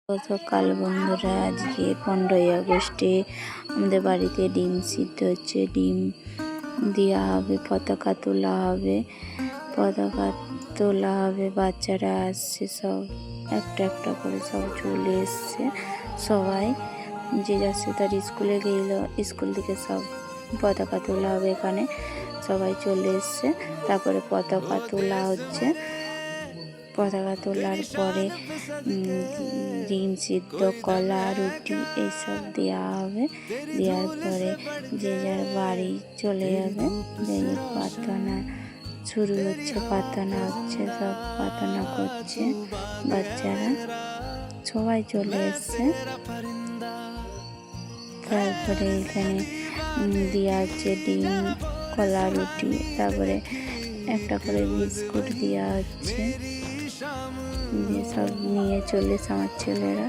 সকাল বন্ধুরা, আজকে 15ই আগস্টে আমাদের বাড়িতে ডিম সিদ্ধ হচ্ছে। ডিম দেওয়া হবে, পতাকা তোলা হবে। বাচ্চারা আসছে, সব একটা একটা করে সব চলে এসছে। সবাই যে যাচ্ছে তার স্কুলে গেল, স্কুল থেকে সব পতাকা তোলা হবে। এখানে সবাই চলে এসছে, তারপরে পতাকা তোলা হচ্ছে। পতাকা তোলার পরে ডিম সিদ্ধ, কলা, রুটি এইসব দেওয়া হবে। দেওয়ার পরে যে যার বাড়ি চলে যাবে। প্রার্থনা শুরু হচ্ছে, প্রার্থনা হচ্ছে, সব প্রার্থনা করছে। বাচ্চারা সবাই চলে এসছে। তারপরে এখানে দেওয়া হচ্ছে ডিম, কলা, রুটি, তারপরে একটা করে বিস্কুট দেওয়া হচ্ছে। দিয়ে সব নিয়ে চলে এসে আমার ছেলেরা।